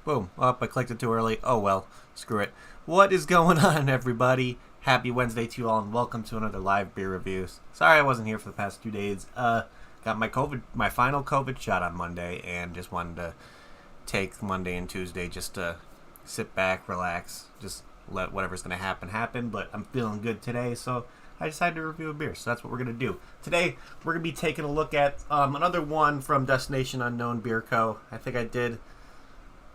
Boom. Oh, I clicked it too early. Oh well. Screw it. What is going on, everybody? Happy Wednesday to you all, and welcome to another live beer reviews. Sorry I wasn't here for the past 2 days. Got my final COVID shot on Monday, and just wanted to take Monday and Tuesday just to sit back, relax, just let whatever's gonna happen. But I'm feeling good today, so I decided to review a beer. So that's what we're gonna do today. We're gonna be taking a look at another one from Destination Unknown Beer Co.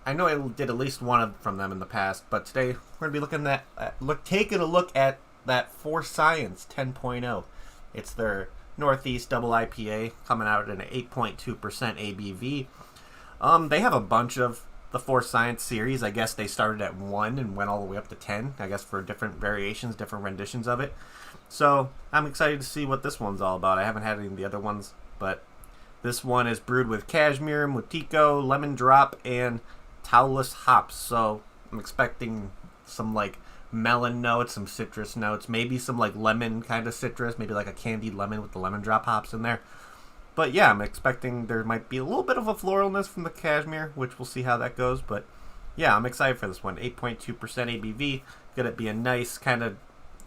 I know I did at least one from them in the past, but today we're gonna be taking a look at that For Science 10.0. It's their Northeast Double IPA coming out at an 8.2% ABV. They have a bunch of the For Science series. I guess they started at 1 and went all the way up to 10. I guess for different variations, different renditions of it. So I'm excited to see what this one's all about. I haven't had any of the other ones, but this one is brewed with cashmere, mutico, lemon drop, and Taurus hops. So I'm expecting some like melon notes, some citrus notes, maybe some like lemon kind of citrus, maybe like a candied lemon with the lemon drop hops in there. But yeah, I'm expecting there might be a little bit of a floralness from the cashmere, which we'll see how that goes. But yeah, I'm excited for this one. 8.2% ABV. Gonna be a nice kind of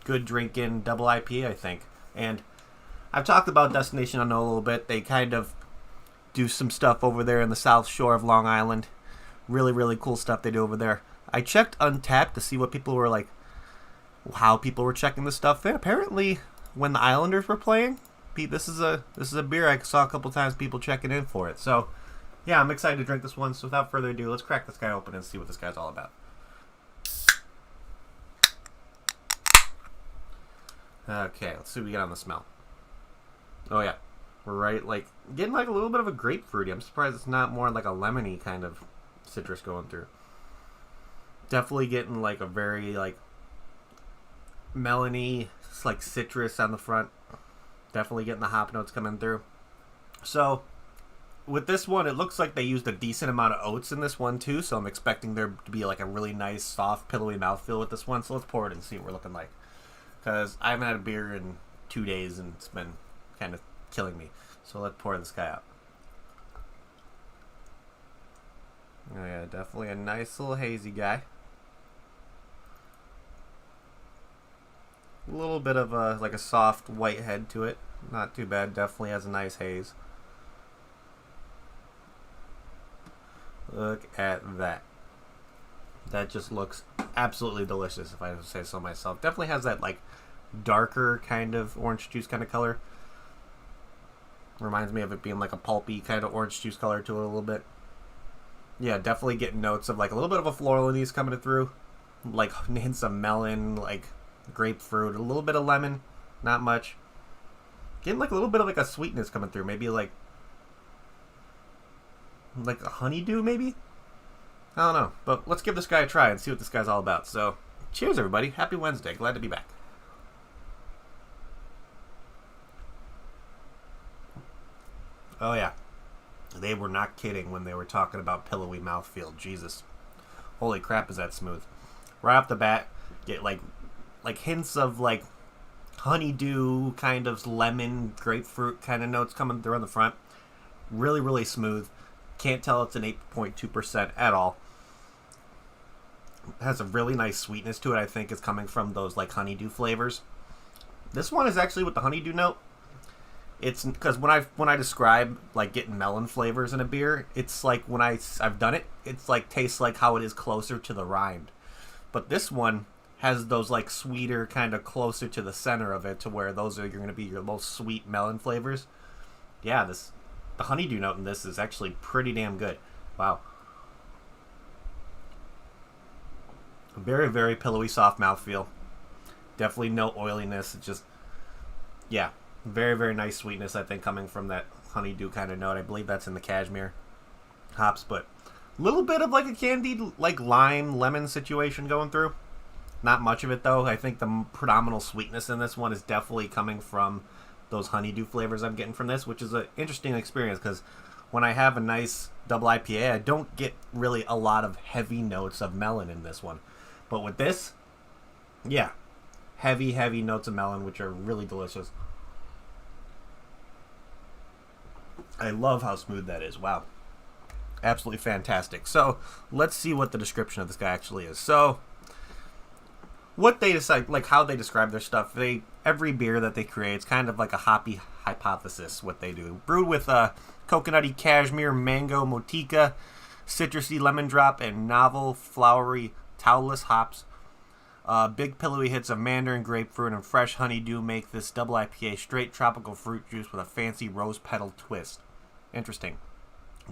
good drinking double IPA, I think. And I've talked about Destination Unknown a little bit. They kind of do some stuff over there in the South Shore of Long Island. Really, really cool stuff they do over there. I checked Untappd to see what people were like, how people were checking this stuff. And apparently, when the Islanders were playing, this is a beer I saw a couple times people checking in for it. So, yeah, I'm excited to drink this one. So, without further ado, let's crack this guy open and see what this guy's all about. Okay, let's see what we get on the smell. Oh yeah, we're getting like a little bit of a grapefruity. I'm surprised it's not more like a lemony kind of citrus going through. Definitely getting like a very like melony, like citrus on the front. Definitely getting the hop notes coming through. So with this one, it looks like they used a decent amount of oats in this one too. So I'm expecting there to be like a really nice, soft, pillowy mouthfeel with this one. So let's pour it and see what we're looking like. Because I haven't had a beer in 2 days and it's been kind of killing me. So let's pour this guy out. Oh yeah, definitely a nice little hazy guy. A little bit of like a soft white head to it. Not too bad. Definitely has a nice haze. Look at that. That just looks absolutely delicious, if I say so myself. Definitely has that like darker kind of orange juice kind of color. Reminds me of it being like a pulpy kind of orange juice color to it a little bit. Yeah, definitely getting notes of like a little bit of a floral in these coming through. Like hints of melon, like grapefruit, a little bit of lemon, not much. Getting like a little bit of like a sweetness coming through. Maybe like a honeydew maybe? I don't know. But let's give this guy a try and see what this guy's all about. So, cheers everybody. Happy Wednesday. Glad to be back. Oh yeah. They were not kidding when they were talking about pillowy mouthfeel. Jesus. Holy crap, is that smooth. Right off the bat, get like hints of like honeydew, kind of lemon, grapefruit kind of notes coming through on the front. Really, really smooth. Can't tell it's an 8.2% at all. It has a really nice sweetness to it. I think is coming from those like honeydew flavors. This one is actually with the honeydew note. It's because when I describe like getting melon flavors in a beer, it's like when I've done it, it's like tastes like how it is closer to the rind. But this one has those like sweeter kind of closer to the center of it, to where those are going to be your most sweet melon flavors. Yeah, the honeydew note in this is actually pretty damn good. Wow. Very, very pillowy, soft mouthfeel. Definitely no oiliness. It's just, yeah. Very, very nice sweetness, I think, coming from that honeydew kind of note. I believe that's in the cashmere hops, but a little bit of like a candied, like lime, lemon situation going through. Not much of it, though. I think the predominant sweetness in this one is definitely coming from those honeydew flavors I'm getting from this, which is an interesting experience because when I have a nice double IPA, I don't get really a lot of heavy notes of melon in this one. But with this, yeah, heavy, heavy notes of melon, which are really delicious. I love how smooth that is. Wow. Absolutely fantastic. So let's see what the description of this guy actually is. So what they decide, like how they describe their stuff, every beer that they create, it's kind of like a hoppy hypothesis. What they do, brewed with coconutty cashmere, mango, motica, citrusy lemon drop, and novel flowery towelless hops. Big pillowy hits of mandarin, grapefruit, and fresh honeydew make this double IPA straight tropical fruit juice with a fancy rose petal twist. Interesting.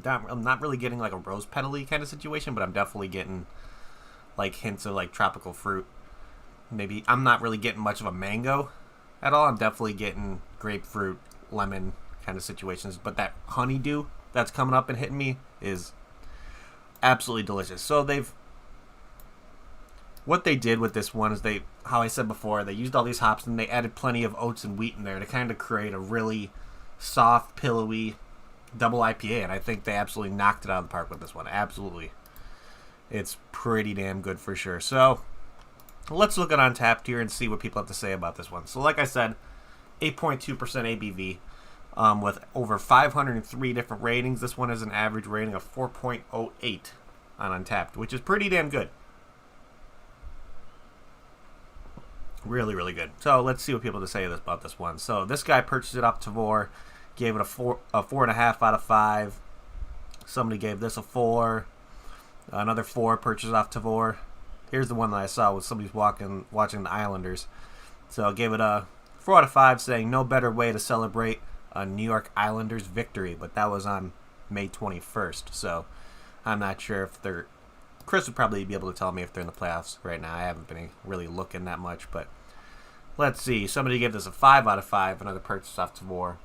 I'm not really getting like a rose petal-y kind of situation, but I'm definitely getting like hints of like tropical fruit. Maybe I'm not really getting much of a mango at all. I'm definitely getting grapefruit, lemon kind of situations. But that honeydew that's coming up and hitting me is absolutely delicious. So what they did with this one is how I said before, they used all these hops and they added plenty of oats and wheat in there to kind of create a really soft, pillowy double IPA, and I think they absolutely knocked it out of the park with this one. Absolutely. It's pretty damn good for sure. So let's look at Untappd here and see what people have to say about this one. So like I said, 8.2% ABV with over 503 different ratings. This one has an average rating of 4.08 on Untappd, which is pretty damn good. Really, really good. So let's see what people have to say about this one. So this guy purchased it off Tavour, gave it a 4.5 out of 5. Somebody gave this a 4. Another 4 purchased off Tavour. Here's the one that I saw was somebody's watching the Islanders. So I gave it a 4 out of 5, saying no better way to celebrate a New York Islanders victory. But that was on May 21st. So I'm not sure if they're... Chris would probably be able to tell me if they're in the playoffs right now. I haven't been really looking that much. But let's see. Somebody gave this a 5 out of 5. Another purchase off Tavour.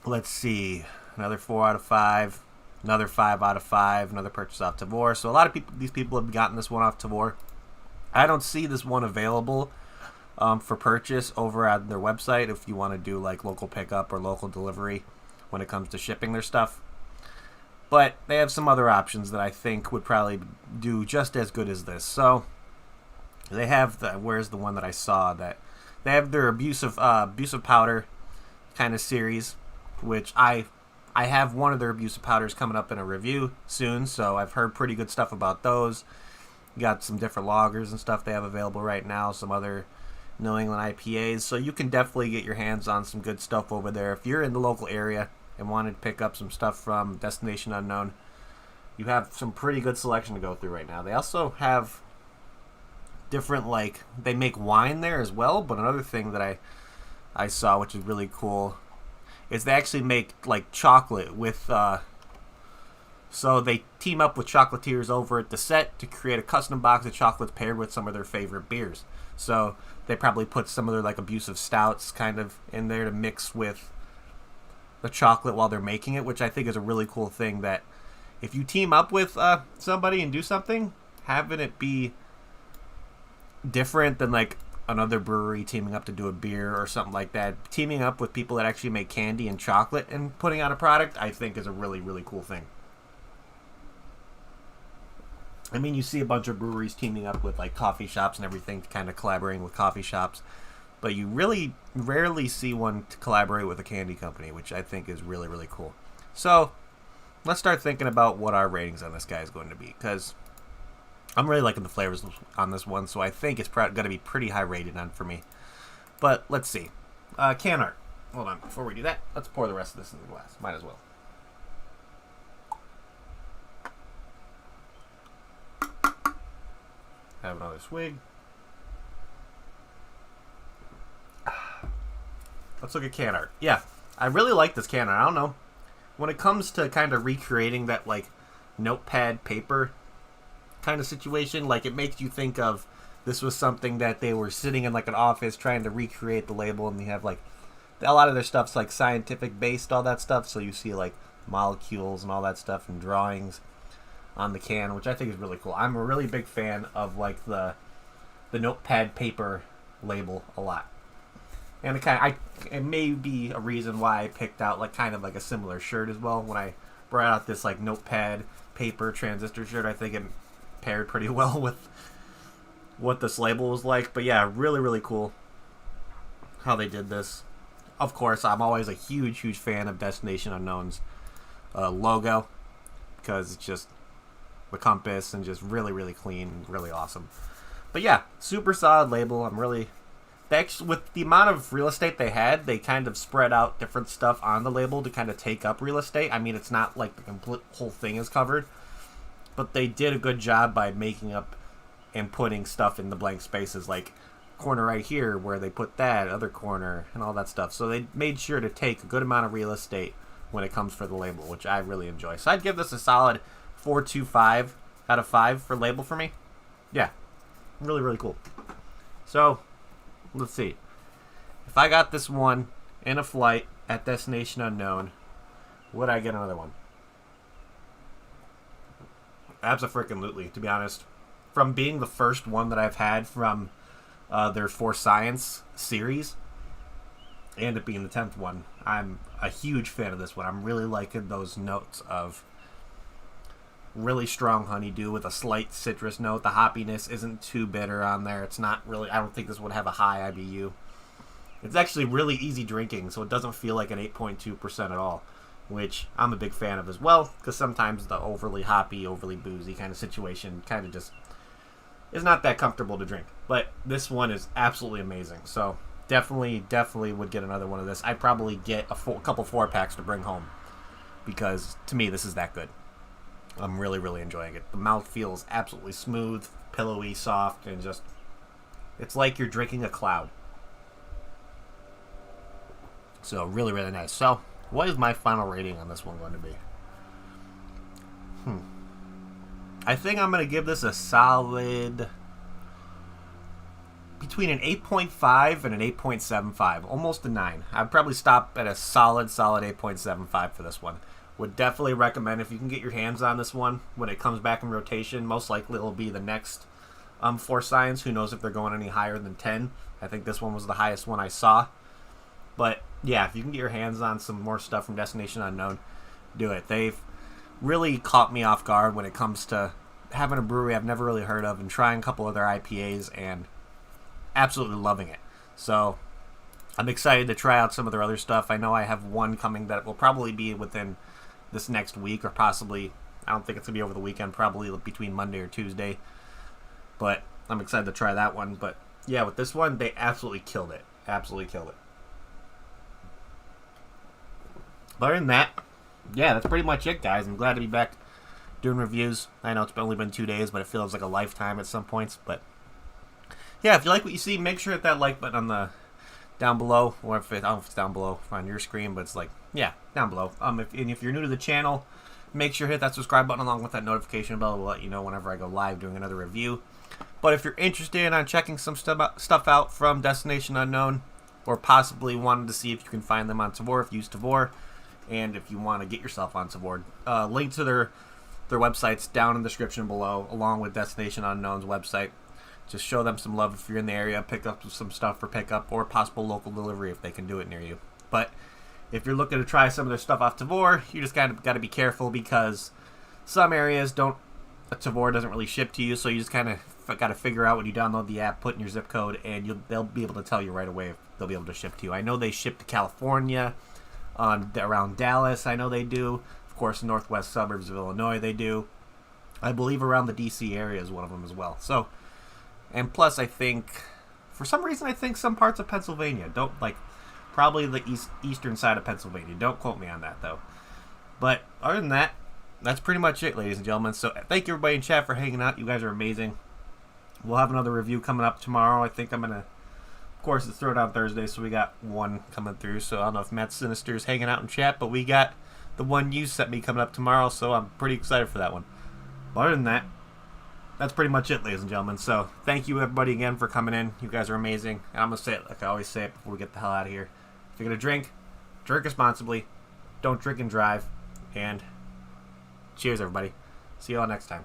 Let's see. Another 4 out of 5. Another 5 out of 5. Another purchase off Tavour. So a lot of these people have gotten this one off Tavour. I don't see this one available for purchase over at their website if you want to do like local pickup or local delivery when it comes to shipping their stuff. But they have some other options that I think would probably do just as good as this. So they have where's the one that I saw that they have their abusive powder kind of series, which I have one of their abusive powders coming up in a review soon, so I've heard pretty good stuff about those. Got some different lagers and stuff they have available right now, some other New England IPAs, so you can definitely get your hands on some good stuff over there. If you're in the local area and wanted to pick up some stuff from Destination Unknown, you have some pretty good selection to go through right now. They also have different, like, they make wine there as well, but another thing that I saw, which is really cool, is they actually make like chocolate with so they team up with chocolatiers over at the set to create a custom box of chocolates paired with some of their favorite beers. So they probably put some of their like abusive stouts kind of in there to mix with the chocolate while they're making it, which I think is a really cool thing, that if you team up with somebody and do something, having it be different than like another brewery teaming up to do a beer or something like that. Teaming up with people that actually make candy and chocolate and putting out a product, I think is a really, really cool thing. I mean, you see a bunch of breweries teaming up with like coffee shops and everything, kind of collaborating with coffee shops, but you really rarely see one to collaborate with a candy company, which I think is really, really cool. So let's start thinking about what our ratings on this guy is going to be, because I'm really liking the flavors on this one, so I think it's going to be pretty high rated on for me. But let's see. Can art. Hold on. Before we do that, let's pour the rest of this in the glass. Might as well. Have another swig. Let's look at can art. Yeah, I really like this can art. I don't know. When it comes to kind of recreating that like notepad paper kind of situation, like it makes you think of this was something that they were sitting in like an office trying to recreate the label, and they have like a lot of their stuff's like scientific based, all that stuff, so you see like molecules and all that stuff and drawings on the can, which I think is really cool. I'm a really big fan of like the notepad paper label a lot, and it may be a reason why I picked out like kind of like a similar shirt as well. When I brought out this like notepad paper transistor shirt, I think it paired pretty well with what this label was like. But yeah, really, really cool how they did this. Of course, I'm always a huge fan of Destination Unknown's logo, because it's just the compass and just really, really clean, really awesome. But yeah, super solid label. I'm really... with the amount of real estate they had, they kind of spread out different stuff on the label to kind of take up real estate. I mean, it's not like the complete whole thing is covered, but they did a good job by making up and putting stuff in the blank spaces, like corner right here where they put that other corner and all that stuff. So they made sure to take a good amount of real estate when it comes for the label, which I really enjoy. So I'd give this a solid 4.25 out of 5 for label for me. Yeah, really, really cool. So let's see. If I got this one in a flight at Destination Unknown, would I get another one? Abso-freaking-lutely, to be honest. From being the first one that I've had from their For Science series, and it being the 10th one, I'm a huge fan of this one. I'm really liking those notes of really strong honeydew with a slight citrus note. The hoppiness isn't too bitter on there. It's not really... I don't think this would have a high IBU. It's actually really easy drinking, so it doesn't feel like an 8.2% at all, which I'm a big fan of as well, because sometimes the overly hoppy, overly boozy kind of situation kind of just is not that comfortable to drink. But this one is absolutely amazing. So definitely would get another one of this. I'd probably get a couple 4-packs to bring home, because to me this is that good. I'm really, really enjoying it. The mouth feels absolutely smooth, pillowy, soft, and just... it's like you're drinking a cloud. So really, really nice. So what is my final rating on this one going to be? I think I'm going to give this a solid... between an 8.5 and an 8.75. Almost a 9. I'd probably stop at a solid 8.75 for this one. Would definitely recommend, if you can get your hands on this one when it comes back in rotation. Most likely it'll be the next For Science. Who knows if they're going any higher than 10. I think this one was the highest one I saw. But yeah, if you can get your hands on some more stuff from Destination Unknown, do it. They've really caught me off guard when it comes to having a brewery I've never really heard of and trying a couple other IPAs and absolutely loving it. So I'm excited to try out some of their other stuff. I know I have one coming that will probably be within this next week, or possibly, I don't think it's going to be over the weekend, probably between Monday or Tuesday. But I'm excited to try that one. But yeah, with this one, they absolutely killed it. Absolutely killed it. But other than that, yeah, that's pretty much it, guys. I'm glad to be back doing reviews. I know it's only been 2 days, but it feels like a lifetime at some points. But yeah, if you like what you see, make sure to hit that like button on the down below, or if it, I don't know if it's down below on your screen, but it's like, yeah, down below. If you're new to the channel, make sure to hit that subscribe button along with that notification bell. It will let you know whenever I go live doing another review. But if you're interested in checking some stuff out from Destination Unknown, or possibly wanted to see if you can find them on Tavour, if you use Tavour, and if you want to get yourself on Tavour, link to their websites down in the description below, along with Destination Unknown's website. Just show them some love if you're in the area. Pick up some stuff for pickup, or possible local delivery if they can do it near you. But if you're looking to try some of their stuff off Tavour, you just kind of got to be careful, because some areas Tavour doesn't really ship to you, so you just kind of got to figure out when you download the app, put in your zip code, and they'll be able to tell you right away if they'll be able to ship to you. I know they ship to California, around Dallas. I know they do. Of course, northwest suburbs of Illinois they do. I believe around the DC area is one of them as well. So, and plus, I think, for some reason, I think some parts of Pennsylvania don't, like, probably the eastern side of Pennsylvania. Don't quote me on that, though. But other than that, that's pretty much it, ladies and gentlemen. So thank you, everybody in chat, for hanging out. You guys are amazing. We'll have another review coming up tomorrow. I think I'm going to, of course, it's Throwdown Thursday, so we got one coming through. So I don't know if Matt Sinister is hanging out in chat, but we got the one you sent me coming up tomorrow, so I'm pretty excited for that one. But other than that, that's pretty much it, ladies and gentlemen. So thank you, everybody, again, for coming in. You guys are amazing. And I'm going to say it like I always say it before we get the hell out of here. If you're going to drink responsibly. Don't drink and drive. And cheers, everybody. See you all next time.